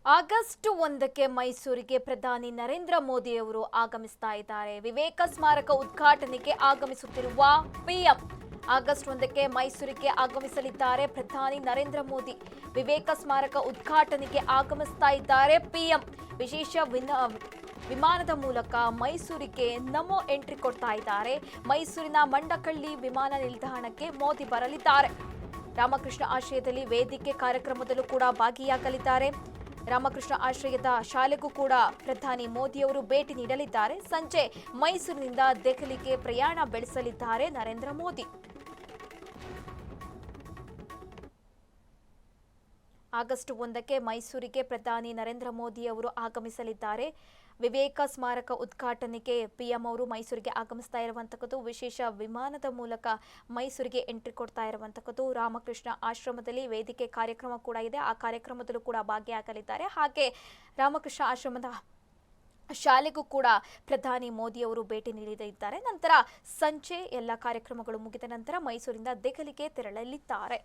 August 1ಕ್ಕೆ ಮೈಸೂರಿಗೆ ಪ್ರಧಾನಿ ನರೇಂದ್ರ ಮೋದಿ ಅವರು ಆಗಮಿಸ್ತಾ ಇದ್ದಾರೆ. ವಿವೇಕ ಸ್ಮಾರಕ ಉದ್ಘಾಟನೆಗೆ ಆಗಮಿಸುತ್ತಿರುವ ಪಿಎಂ ಆಗಸ್ಟ್ 1ಕ್ಕೆ ಮೈಸೂರಿಗೆ ಆಗಮಿಸಲಿದ್ದಾರೆ ಪ್ರಧಾನಿ ನರೇಂದ್ರ ಮೋದಿ. ವಿವೇಕ ಸ್ಮಾರಕ ಉದ್ಘಾಟನೆಗೆ ಆಗಮಿಸ್ತಾ ಇದ್ದಾರೆ ಪಿಎಂ. ವಿಶೇಷ ವಿಮಾನದ ಮೂಲಕ ಮೈಸೂರಿಗೆ ನಮೋ ಎಂಟ್ರಿ ಕೊಡ್ತಾ ಇದ್ದಾರೆ. ಮೈಸೂರಿನ ಮಂಡಕಳ್ಳಿ ವಿಮಾನ ನಿಲ್ದಾಣಕ್ಕೆ ಮೋದಿ ಬರಲಿದ್ದಾರೆ. ರಾಮಕೃಷ್ಣ ಆಶ್ರಯದಲ್ಲಿ ವೇದಿಕೆ ಕಾರ್ಯಕ್ರಮದಲ್ಲೂ ಕೂಡ ಭಾಗಿಯಾಗಲಿದ್ದಾರೆ. ರಾಮಕೃಷ್ಣ ಆಶ್ರಯದ ಶಾಲೆಗೂ ಕೂಡ ಪ್ರಧಾನಿ ಮೋದಿಯವರು ಭೇಟಿ ನೀಡಲಿದ್ದಾರೆ. ಸಂಜೆ ಮೈಸೂರಿನಿಂದ ದೆಹಲಿಗೆ ಪ್ರಯಾಣ ಬೆಳೆಸಲಿದ್ದಾರೆ ನರೇಂದ್ರ ಮೋದಿ. ಆಗಸ್ಟ್ 1ಕ್ಕೆ ಮೈಸೂರಿಗೆ ಪ್ರಧಾನಿ ನರೇಂದ್ರ ಮೋದಿ ಅವರು ಆಗಮಿಸಲಿದ್ದಾರೆ. ವಿವೇಕ ಸ್ಮಾರಕ ಉದ್ಘಾಟನೆಗೆ ಪಿಎಂ ಅವರು ಮೈಸೂರಿಗೆ ಆಗಮಿಸ್ತಾ ಇರುವಂತಕ್ಕದ್ದು. ವಿಶೇಷ ವಿಮಾನದ ಮೂಲಕ ಮೈಸೂರಿಗೆ ಎಂಟ್ರಿ ಕೊಡ್ತಾ ಇರುವಂತಕ್ಕದ್ದು. ರಾಮಕೃಷ್ಣ ಆಶ್ರಮದಲ್ಲಿ ವೇದಿಕೆ ಕಾರ್ಯಕ್ರಮ ಕೂಡ ಇದೆ. ಆ ಕಾರ್ಯಕ್ರಮದಲ್ಲೂ ಕೂಡ ಭಾಗಿಯಾಗಲಿದ್ದಾರೆ. ಹಾಗೆ ರಾಮಕೃಷ್ಣ ಆಶ್ರಮದ ಶಾಲೆಗೂ ಕೂಡ ಪ್ರಧಾನಿ ಮೋದಿ ಅವರು ಭೇಟಿ ನೀಡಲಿದ್ದಾರೆ. ನಂತರ ಸಂಜೆ ಎಲ್ಲ ಕಾರ್ಯಕ್ರಮಗಳು ಮುಗಿದ ನಂತರ ಮೈಸೂರಿಂದ ದೆಹಲಿಗೆ ತೆರಳಲಿದ್ದಾರೆ.